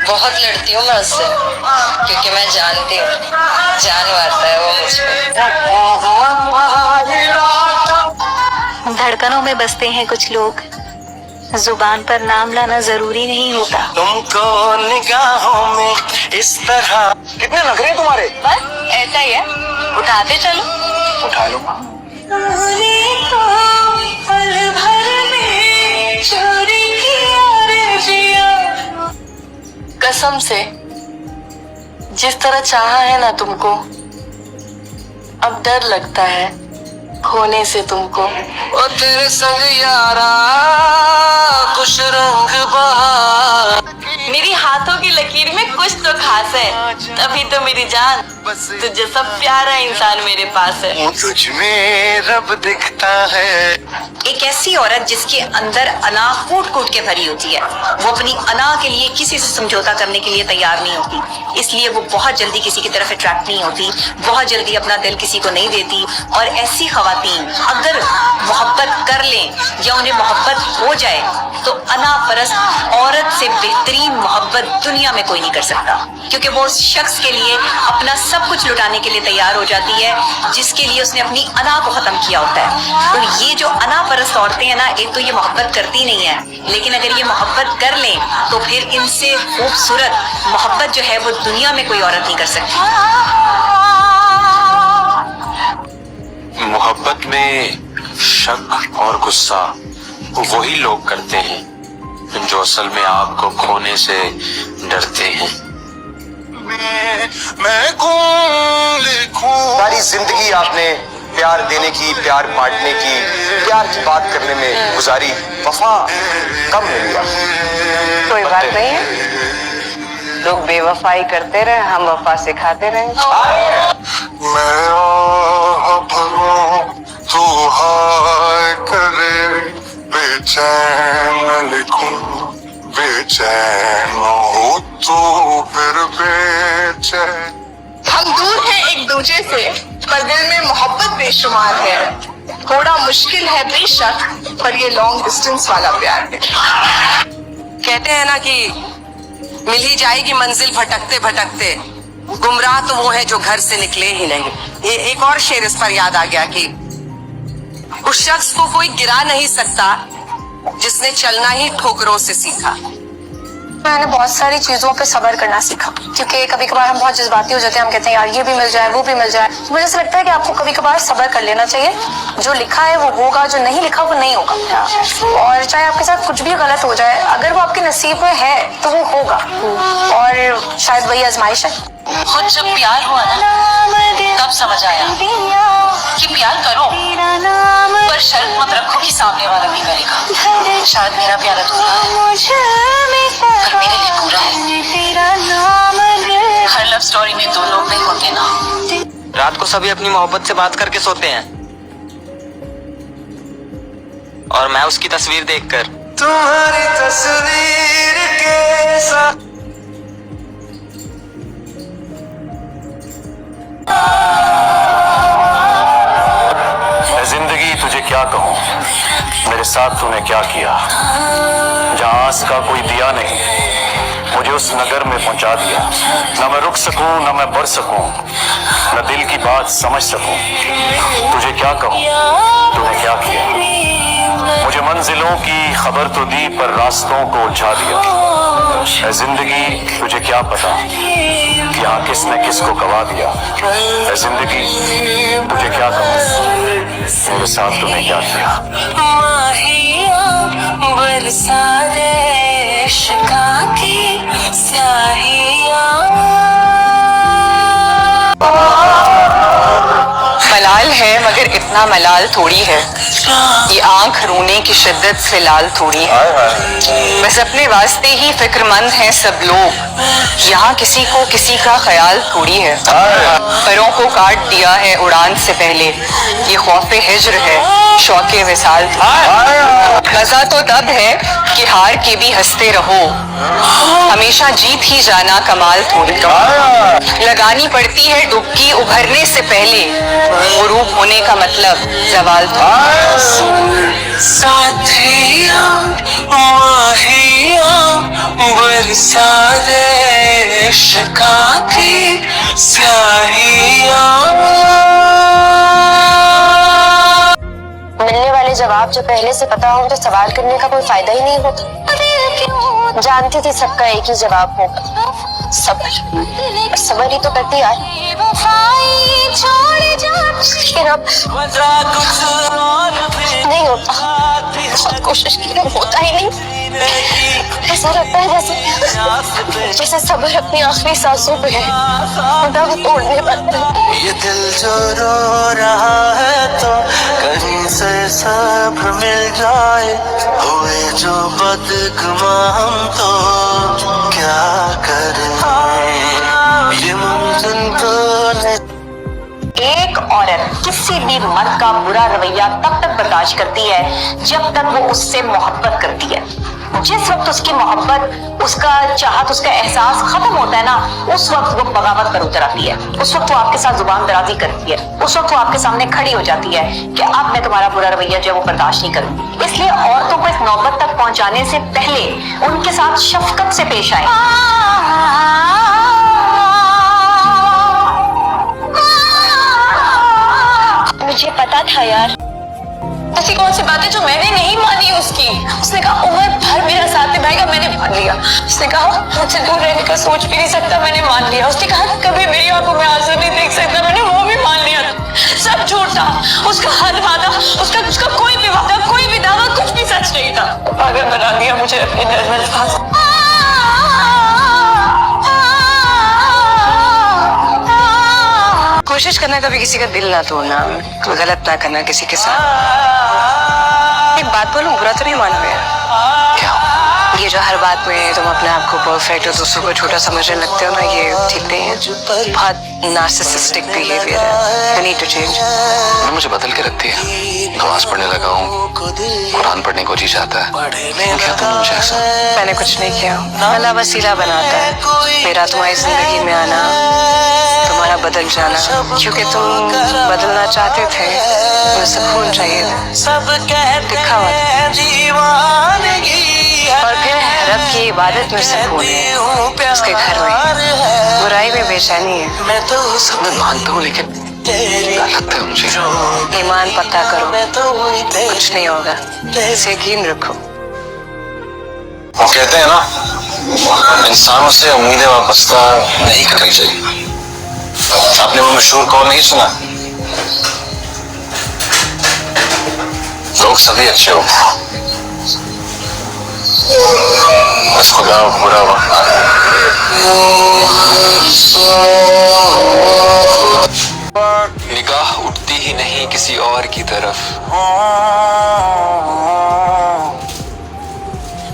बहुत लड़ती हूँ मैं उससे, क्योंकि मैं जानती हूँ जान मारता है वो मुझ पे। धड़कनों में बसते हैं कुछ लोग, जुबान पर नाम लाना जरूरी नहीं होता। तुमको निगाहों में इस तरह कितने नखरे तुम्हारे। बस ऐसा ही है, उठाते चलो। उठा लो। कसम से जिस तरह चाहा है ना तुमको, अब डर लगता है खोने से तुमको। ओ तेरे संग यारा कुछ रंग बहार, मेरी हाथों की लकीर में कुछ तो खास है, तभी तो मेरी जान तुझे सब प्यारा इंसान मेरे पास है। तुझ में रब दिखता है। एक ऐसी औरत जिसके अंदर अना कूट कूट के भरी होती है, वो अपनी अना के लिए किसी से समझौता करने के लिए तैयार नहीं होती, इसलिए वो बहुत जल्दी किसी की तरफ अट्रैक्ट नहीं होती, बहुत जल्दी अपना दिल किसी को नहीं देती। और ऐसी खवातीन अगर मोहब्बत कर लें या उन्हें मोहब्बत हो जाए तो अना परस्त औरत से बेहतरीन मोहब्बत दुनिया में कोई नहीं कर सकता, क्योंकि वो उस शख्स के लिए अपना सब कुछ लुटाने के लिए तैयार हो जाती है जिसके लिए उसने अपनी अना को खत्म किया होता है। तो ये जो अना परस्त औरतें हैं ना, एक तो ये मोहब्बत करती नहीं है, लेकिन अगर ये मोहब्बत कर लें तो फिर इनसे खूबसूरत मोहब्बत जो है वो दुनिया में कोई औरत नहीं कर सकती। मोहब्बत में शक और गुस्सा वही लोग करते हैं जो असल में आपको खोने से डरते हैं। मैं कौन लिखूं। सारी जिंदगी आपने प्यार देने की, प्यार बांटने की, प्यार की बात करने में गुजारी, वफा कम ले लिया। कोई बात नहीं है, लोग बेवफाई करते रहे, हम वफा सिखाते रहे। मैं आह भरूं, तू हाय करे, बेचैन लिखूं, बेचैन हो तो फिर बेचैन। हम दूर हैं एक दूसरे से, पर दिल में मोहब्बत बेशुमार है। थोड़ा मुश्किल है बेशक, पर ये लॉन्ग डिस्टेंस वाला प्यार है। कहते हैं ना कि मिल ही जाएगी मंजिल भटकते भटकते, गुमराह तो वो है जो घर से निकले ही नहीं। ये एक और शेर इस पर याद आ गया कि उस शख्स को कोई गिरा नहीं सकता जिसने चलना ही ठोकरों से सीखा। मैंने बहुत सारी चीजों पे सब्र करना सीखा, क्योंकि कभी कभार हम बहुत जज्बाती हो जाते हैं, हम कहते हैं यार ये भी मिल जाए वो भी मिल जाए। मुझे ऐसा लगता है कि आपको कभी कभार सब्र कर लेना चाहिए, जो लिखा है वो होगा, जो नहीं लिखा वो नहीं होगा। और चाहे आपके साथ कुछ भी गलत हो जाए, अगर वो आपके नसीब में है तो वो होगा, और शायद वही आजमाइश है। खुद जब प्यार हुआ ना, तब समझ आया कि प्यार करो, पर शर्त मत रखो कि सामने वाला भी करेगा। शायद मेरा प्यार अधूरा है, पर मेरे लिए पूरा है। हर लव स्टोरी में दो लोग नहीं होते ना। रात को सभी अपनी मोहब्बत से बात करके सोते हैं, और मैं उसकी तस्वीर देखकर तुम्हारी तस्वीर के साथ जिंदगी तुझे क्या कहूँ, मेरे साथ तूने क्या किया। जहाँ आस का कोई दिया नहीं, मुझे उस नगर में पहुंचा दिया। न मैं रुक सकूं, न मैं बढ़ सकूं, न दिल की बात समझ सकूं। तुझे क्या कहूँ, तूने क्या किया। मुझे मंजिलों की खबर तो दी, पर रास्तों को उलझा दिया। ऐ जिंदगी तुझे क्या पता कि यहाँ किसने किसको गवा दिया। ऐ जिंदगी तुझे क्या कहूँ, मेरे साथ तूने क्या किया। मलाल है मगर इतना मलाल थोड़ी है, ये आंख रोने की शिद्दत से लाल थोड़ी है। बस अपने वास्ते ही फिक्रमंद हैं सब लोग, यहाँ किसी को किसी का ख्याल थोड़ी है। परों को काट दिया है उड़ान से पहले, ये खौफे हिज्र है, शौके विसाल था। मजा तो तब है कि हार के भी हंसते रहो, हमेशा जीत ही जाना कमाल थोड़ी। लगानी पड़ती है डुबकी उभरने से पहले, गुरूब होने का मतलब जवाल था। साथिया माहिया बरसा दे इश्क़ की स्याहियां। मिलने वाले जवाब जो पहले से पता हो तो सवाल करने का कोई फायदा ही नहीं होता। जानती थी सबका एक ही जवाब होगा, सब्र। सब्र ही तो करती यार, लेकिन अब नहीं होता। बहुत कोशिश की होता ही नहीं। ऐसा लगता है जैसे सब्र अपनी आखिरी सांसों पे है, दम तोड़ने वाला है। ये दिल जो रो रहा है तो कहीं से सब्र मिल जाए, हुए जो बदगुमा हम तो क्या करें, ये मुमकिन तो नहीं। एक औरत किसी भी मर्द का बुरा रवैया तब तक बर्दाश्त करती है जब तक वो उससे मोहब्बत करती है। जिस वक्त उसकी मोहब्बत, उसका चाहत, उसका एहसास खत्म होता है ना, उस वक्त वो बगावत पर उतर आती है। उस वक्त वो आपके साथ जुबान दराजी करती है। उस वक्त वो आपके सामने खड़ी हो जाती है कि अब मैं तुम्हारा बुरा रवैया जो है वो बर्दाश्त नहीं करूंगी। इसलिए औरतों को इस नौबत तक पहुंचाने से पहले उनके साथ शफकत से पेश आए। मुझे पता था यार, ऐसी कौन सी बातें जो मैंने नहीं मानी उसकी। उसने कहा उम्र भर मेरा साथ निभाएगा, मैंने मान लिया। उसने कहा मुझसे दूर रहने का सोच भी नहीं सकता, मैंने मान लिया। उसने कहा कभी मेरी आंखों में आंसू नहीं देख सकता, मैंने वो भी मान लिया। सब झूठ था, उसका हर वादा, उसका कोई भी वादा, कोई भी दावा, कुछ भी सच नहीं था। पागल बना दिया मुझे अपने नर्मल पास। कोशिश करना कभी किसी का दिल ना तोड़ना, कोई गलत ना करना किसी के साथ। एक बात बोलूं, बुरा तो नहीं मानोगे? क्या? ये जो हर बात में तुम अपने आप को परफेक्ट और दूसरों को छोटा समझने लगते हो ना, ये ठीक नहीं है। बहुत नार्सिसिस्टिक बिहेवियर है। You need to change। मुझे बदल के रखती है। नमाज पढ़ने लगा हूँ, कुरान पढ़ने को जी चाहता है। क्या तुमने मुझे ऐसा? मैंने कुछ नहीं किया। अल्लाह वसीला बनाता है। मेरा तुम्हारी जिंदगी में आना, तुम्हारा बदल जाना, क्योंकि तुम बदलना चाहते थे, तुम्हें सुकून चाहिए था, दिखा और फिर रब की इबादत में सुकून है, उसके घर में बुराई में बेचैनी है। मैं तो सब मैं मानता हूँ, लेकिन लगता है मुझे। ईमान पक्का करो, कुछ नहीं होगा, इसे यकीन रखो। वो कहते हैं ना, इंसानों से उम्मीदें वाबस्ता नहीं करनी चाहिए। आपने वो मशहूर कौल नहीं सुना, लोग सभी अच्छे हो, बस खुदा बुरा वक्त। निगाह उठती ही नहीं किसी और की तरफ,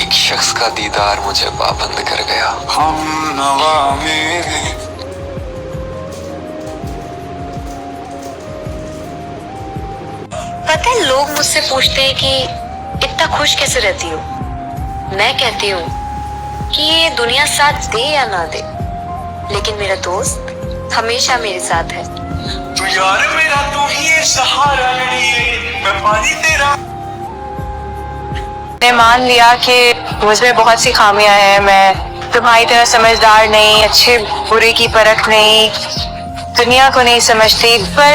एक शख्स का दीदार मुझे पाबंद कर गया। पता है, लोग मुझसे पूछते हैं कि इतना खुश कैसे रहती हो। मैं कहती हूँ कि ये दुनिया साथ दे या ना दे, लेकिन मेरा दोस्त हमेशा मेरे साथ है। तू यार मेरा, तू ही है सहारा, मैं पानी तेरा। मैंने मान लिया कि मुझमें बहुत सी खामियां हैं। मैं तुम्हारी तरह समझदार नहीं, अच्छे बुरे की परख नहीं, दुनिया को नहीं समझती। पर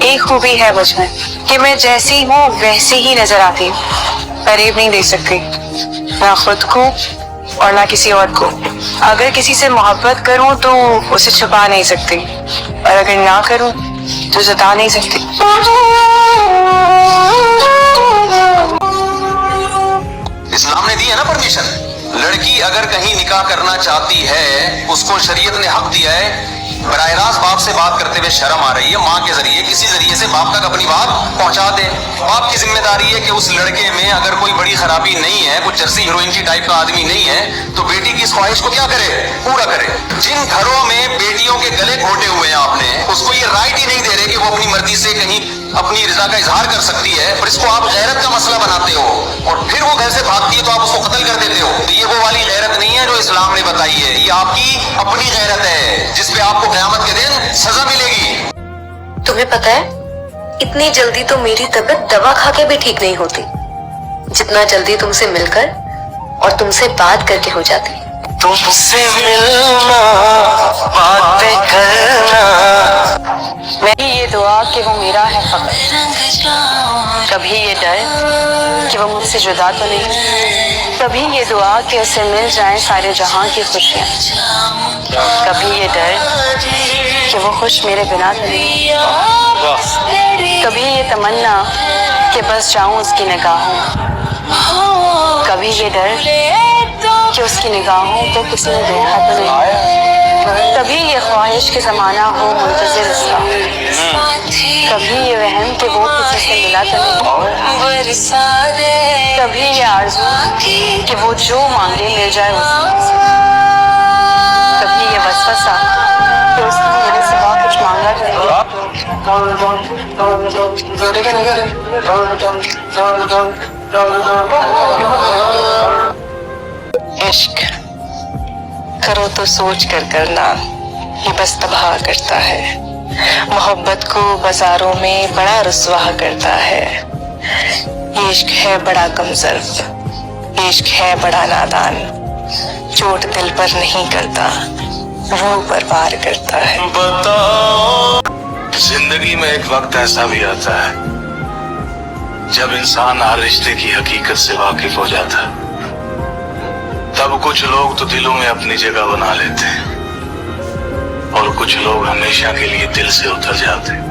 एक खूबी है मुझमें कि मैं जैसी हूँ वैसी ही नजर आती हूँ। करीब नहीं दे सकती, ना खुद को और ना किसी और को। अगर किसी से मोहब्बत करूं तो उसे छुपा नहीं सकती, और अगर ना करूं तो जता नहीं सकती। इस्लाम ने दी है ना परमिशन, लड़की अगर कहीं निकाह करना चाहती है, उसको शरीयत ने हक दिया है। बराह रास्त बाप से बात करते हुए शर्म आ रही है, माँ के जरिए किसी जरिए से बाप तक अपनी बात पहुंचा दे। बाप की जिम्मेदारी है कि उस लड़के में अगर कोई बड़ी खराबी नहीं है, कुछ जर्सी हीरोइन की टाइप का आदमी नहीं है, तो बेटी की इस ख्वाहिश को क्या करे, पूरा करे। जिन घरों में बेटियों के गले घोटे हुए हैं आपने, उसको ये राइट ही नहीं दे रहे कि वो अपनी मर्जी से कहीं अपनी रजा का इजहार कर सकती है, पर इसको आप गैरत का मसला बनाते हो, और फिर वो घर से भागती है तो आप उसको कत्ल कर देते हो। तो ये वो वाली गैरत नहीं है जो इस्लाम ने बताई है, ये आपकी अपनी गैरत है, जिसपे आपको क़यामत के दिन सजा मिलेगी। तुम्हें पता है, इतनी जल्दी तो मेरी तबीयत दवा खा के भी ठीक नहीं होती, जितना जल्दी तुमसे मिलकर और तुमसे बात करके हो जाती। तुमसे मिलना कभी ये डर कि वो मुझसे जुदा तो नहीं, कभी ये दुआ कि उसे मिल जाए सारे जहां की खुशियां, कभी ये डर कि वो खुश मेरे बिना तो नहीं, कभी ये तमन्ना कि बस जाऊं उसकी निगाहों, कभी ये डर कि उसकी निगाहों को किसी ने देखा तो नहीं, कभी ये ख्वाहिश के जमाना हो मुंतजिर उसका, कभी ये वहम कि वो किसी से मिला तो नहीं, कभी ये आरज़ू कि वो जो मांगे मिल जाए उससे, कभी ये वसवसा कि उसने मेरे सिवा कुछ मांगा तो नहीं। इश्क करो तो सोच कर करना, ये बस तबाह करता है, मोहब्बत को बाजारों में बड़ा रुस्वा करता है। ये इश्क है बड़ा कमजोर, इश्क है बड़ा नादान, चोट दिल पर नहीं करता, रूह पर वार करता है। बताओ, जिंदगी में एक वक्त ऐसा भी आता है जब इंसान हर रिश्ते की हकीकत से वाकिफ हो जाता है। तब कुछ लोग तो दिलों में अपनी जगह बना लेते हैं और कुछ लोग हमेशा के लिए दिल से उतर जाते हैं।